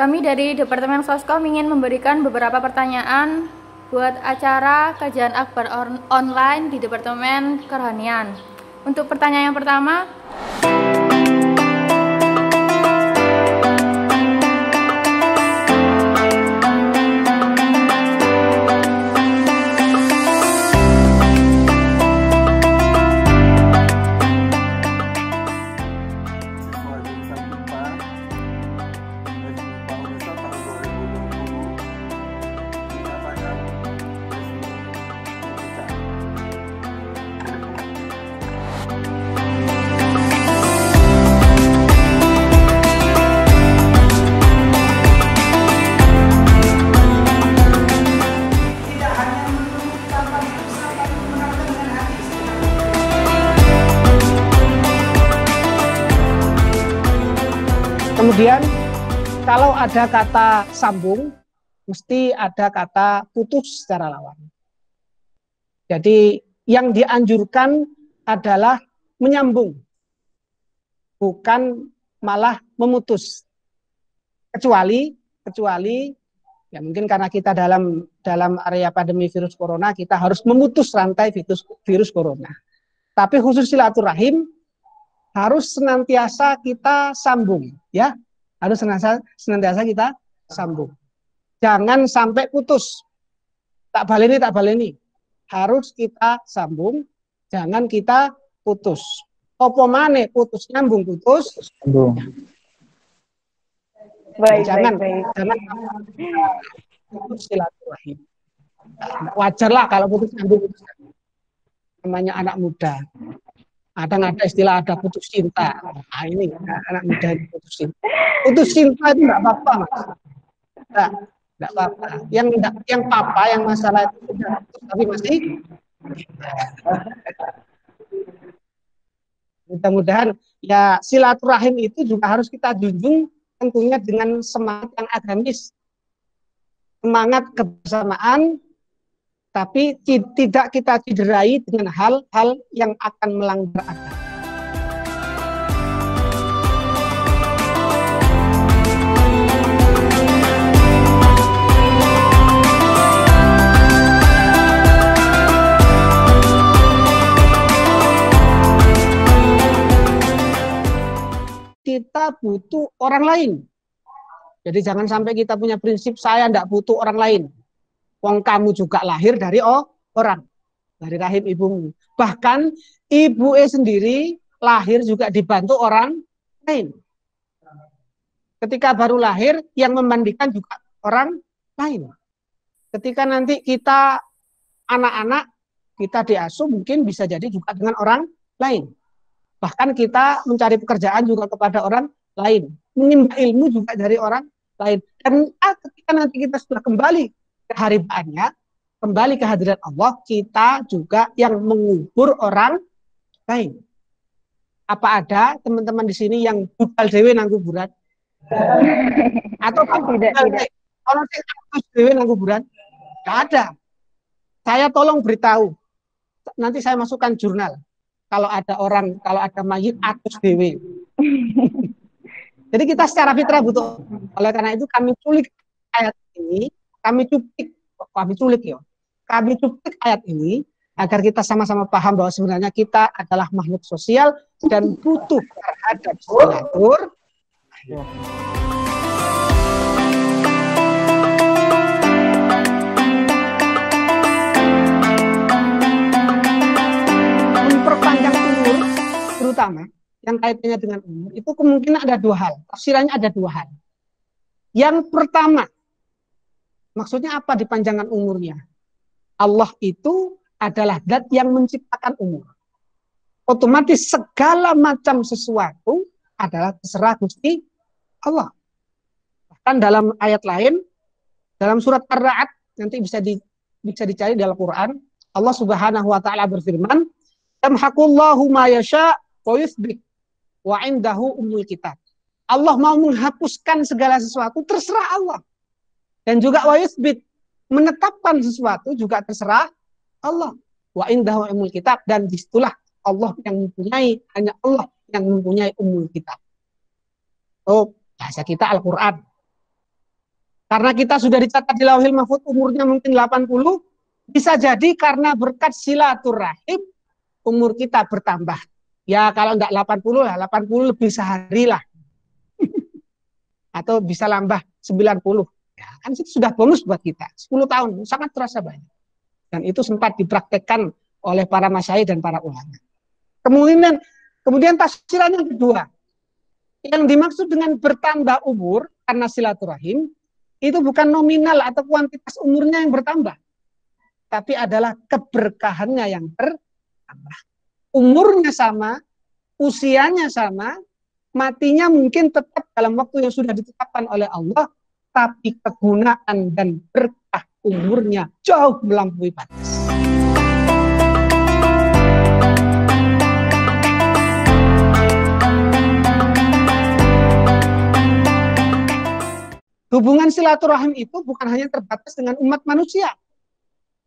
Kami dari Departemen Soskom ingin memberikan beberapa pertanyaan buat acara kajian akbar online di Departemen Kerohanian. Untuk pertanyaan yang pertama, kemudian kalau ada kata sambung, mesti ada kata putus secara lawan. Jadi yang dianjurkan adalah menyambung, bukan malah memutus. Kecuali ya mungkin karena kita dalam area pandemi virus corona, kita harus memutus rantai virus corona. Tapi khusus silaturahim harus senantiasa kita sambung, ya. Harus senantiasa kita sambung. Jangan sampai putus. Tak baleni. Harus kita sambung, jangan kita putus. Opo maneh putus nyambung putus. Sambung. Jangan putus silaturahim. Wajar lah kalau putus nyambung. Namanya anak muda. Kadang ada istilah ada putus cinta. Nah, ini anak muda putus cinta. Putus cinta itu enggak apa-apa, Mas. Enggak apa-apa. Yang papa yang masalah itu sudah putus, tapi masih mudah-mudahan ya silaturahim itu juga harus kita junjung tentunya dengan semangat yang agamis. Semangat kebersamaan, tapi tidak kita cederai dengan hal-hal yang akan melanggar agama. Kita butuh orang lain. Jadi jangan sampai kita punya prinsip saya tidak butuh orang lain. Wong kamu juga lahir dari orang, dari rahim ibumu. Bahkan ibu sendiri lahir juga dibantu orang lain. Ketika baru lahir, yang memandikan juga orang lain. Ketika nanti kita anak-anak, kita diasuh mungkin bisa jadi juga dengan orang lain. Bahkan kita mencari pekerjaan juga kepada orang lain. Menimba ilmu juga dari orang lain. Dan ketika nanti kita sudah kembali keharibaannya, kembali ke hadirat Allah, kita juga yang mengubur orang lain. Apa ada teman-teman di sini yang budal dewe nang kuburan? Atau tidak. Orang yang dewe nang kuburan? Tidak ada. Saya tolong beritahu. Nanti saya masukkan jurnal. Kalau ada mayit atus dewe. Jadi kita secara fitrah butuh. Oleh karena itu kami culik ayat ini. Kami cuplik ayat ini agar kita sama-sama paham bahwa sebenarnya kita adalah makhluk sosial dan butuh terhadap silaturahim. Memperpanjang umur, terutama yang kaitannya dengan umur, itu kemungkinan ada dua hal. Tafsirannya ada dua hal. Yang pertama, maksudnya apa dipanjangkan umurnya? Allah itu adalah zat yang menciptakan umur. Otomatis segala macam sesuatu adalah terserah Gusti Allah. Bahkan dalam ayat lain, dalam surat Ar-Ra'd, nanti bisa dicari dalam Quran, Allah Subhanahu wa taala berfirman, "Yamhaqullahu ma yasha wa yuthbit wa 'indahu ummul kitab." Allah mau menghapuskan segala sesuatu, terserah Allah. Dan juga wa yuthbit, menetapkan sesuatu juga terserah Allah. Wa indahu ummul kitab, dan disitulah Allah yang mempunyai, hanya Allah yang mempunyai ummul kitab. Oh, bahasa kita Al-Quran. Karena kita sudah dicatat di Lauhil Mahfuz umurnya mungkin 80, bisa jadi karena berkat silaturahim umur kita bertambah. Ya kalau enggak 80 lah, 80 lebih sehari lah. Atau bisa nambah 90. Ya, kan itu sudah bonus buat kita. 10 tahun, sangat terasa banyak. Dan itu sempat dipraktekkan oleh para masyayikh dan para ulama. Kemudian tafsiran yang kedua, yang dimaksud dengan bertambah umur karena silaturahim, itu bukan nominal atau kuantitas umurnya yang bertambah, tapi adalah keberkahannya yang bertambah. Umurnya sama, usianya sama, matinya mungkin tetap dalam waktu yang sudah ditetapkan oleh Allah, tapi kegunaan dan berkah umurnya jauh melampaui batas. Hubungan silaturahim itu bukan hanya terbatas dengan umat manusia.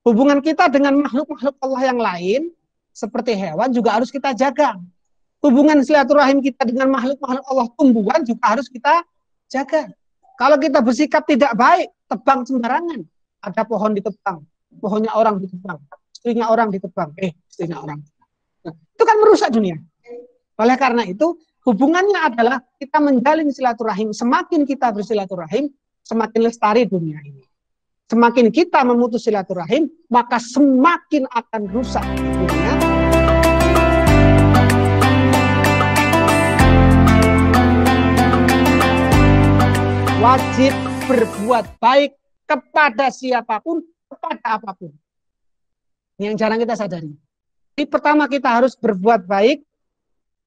Hubungan kita dengan makhluk-makhluk Allah yang lain, seperti hewan, juga harus kita jaga. Hubungan silaturahim kita dengan makhluk-makhluk Allah tumbuhan juga harus kita jaga. Kalau kita bersikap tidak baik, tebang sembarangan. Ada pohon ditebang, pohonnya orang ditebang, istrinya orang ditebang, istrinya orang. Nah, itu kan merusak dunia. Oleh karena itu, hubungannya adalah kita menjalin silaturahim. Semakin kita bersilaturahim, semakin lestari dunia ini. Semakin kita memutus silaturahim, maka semakin akan rusak dunia. Wajib berbuat baik kepada siapapun, kepada apapun. Ini yang jarang kita sadari. Jadi pertama kita harus berbuat baik,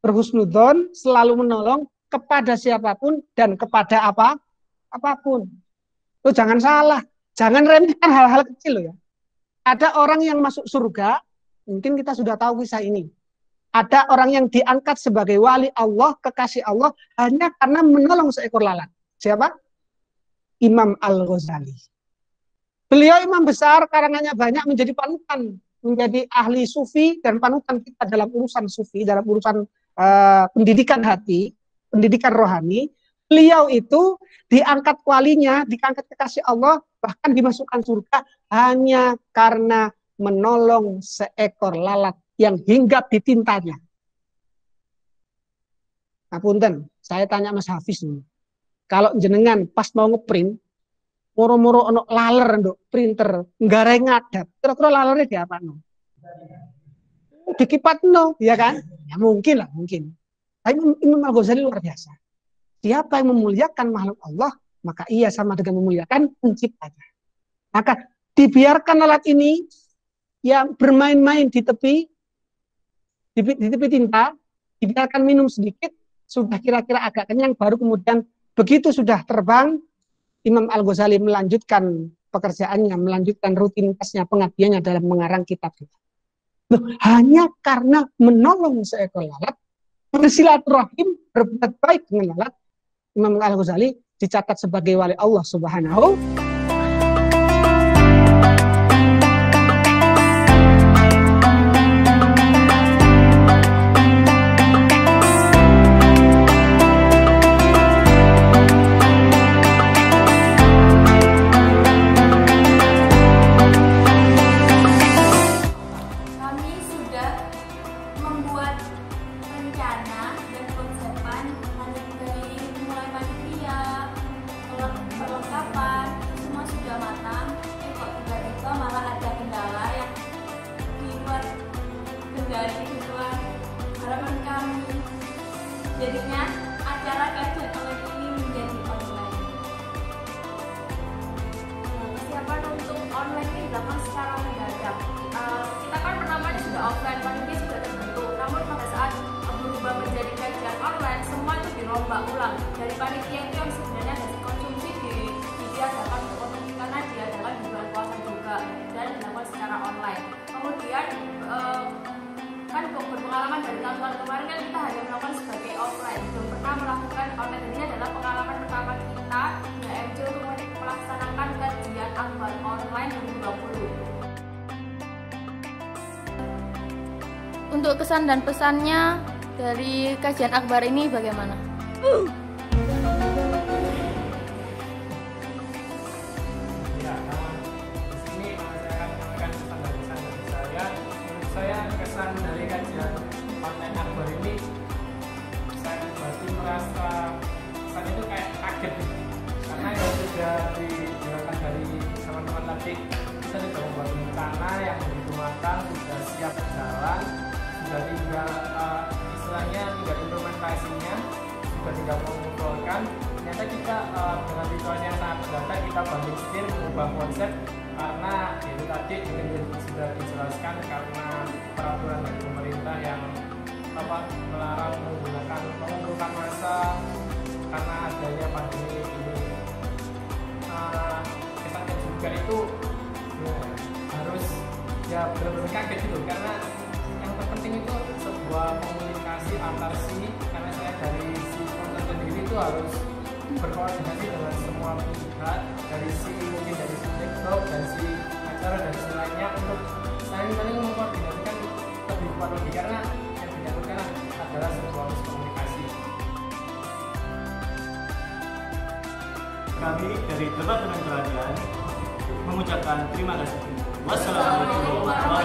berhusnudzon, selalu menolong kepada siapapun dan kepada apapun. Tuh jangan salah, jangan remehkan hal-hal kecil loh ya. Ada orang yang masuk surga, mungkin kita sudah tahu kisah ini. Ada orang yang diangkat sebagai wali Allah, kekasih Allah, hanya karena menolong seekor lalat. Siapa? Imam Al-Ghazali. Beliau imam besar, karangannya banyak, menjadi panutan, menjadi ahli sufi dan panutan kita dalam urusan sufi, dalam urusan pendidikan hati, pendidikan rohani. Beliau itu diangkat walinya, diangkat kekasih Allah, bahkan dimasukkan surga hanya karena menolong seekor lalat yang hinggap di tintanya. Nah, punten, saya tanya Mas Hafiz nih. Kalau jenengan pas mau ngeprint, moro-moro ono laler nduk printer, nggare ngadap, kira-kira lalernya di apa no? Dikipat no, ya kan? Ya mungkin lah, mungkin. Tapi Imam Al-Ghazali luar biasa. Siapa yang memuliakan makhluk Allah, maka ia sama dengan memuliakan penciptanya. Maka dibiarkan lalat ini yang bermain-main di tepi tinta, dibiarkan minum sedikit, sudah kira-kira agak kenyang, baru kemudian begitu sudah terbang, Imam Al-Ghazali melanjutkan pekerjaannya, melanjutkan rutinitasnya, pengabdiannya dalam mengarang kitab kita. Hanya karena menolong seekor lalat, bersilaturahim, berbuat baik dengan lalat, Imam Al-Ghazali dicatat sebagai wali Allah Subhanahu. Jadinya acara kajian online ini menjadi online. Persiapan untuk online ini dilakukan secara mendadak. Kita kan pertamanya sudah offline, panitia sudah terbentuk. Namun pada saat berubah menjadi kajian online, semua itu dirombak ulang. Dari panitia itu yang sebenarnya dari konsumsi diadakan untuk konsumsi karena diadakan di bulan puasa juga dan dilakukan secara online. Kemudian kan berpengalaman dari tahun-tahun kemarin kan kita hanya melakukan sebagai offline, belum pernah melakukan online. Ini adalah pengalaman pertama kita di HMJ untuk melaksanakan kajian akbar online 2020. Untuk kesan dan pesannya dari kajian akbar ini bagaimana? matang, sudah siap jalan, sudah tinggal istilahnya tinggal implementasinya, sudah tinggal mengumpulkan. Ternyata kita dengan ritualnya yang sangat sederhana, kita banting setir mengubah konsep karena itu tadi mungkin sudah dijelaskan karena peraturan dari pemerintah yang melarang menggunakan mengumpulkan massa karena adanya pandemi ini. Kesannya juga itu harus ya benar-benar kaget gitu, karena yang terpenting itu sebuah komunikasi antar karena saya dari si konten sendiri itu harus berkoordinasi dengan semua pihak, dari mungkin dari TikTok dan acara dan lainnya untuk saling mengkoordinasikan lebih kuat lagi, karena yang dilakukan adalah sebuah komunikasi. Kami dari Departemen Peradilan mengucapkan terima kasih. Wassalamualaikum warahmatullahi wabarakatuh.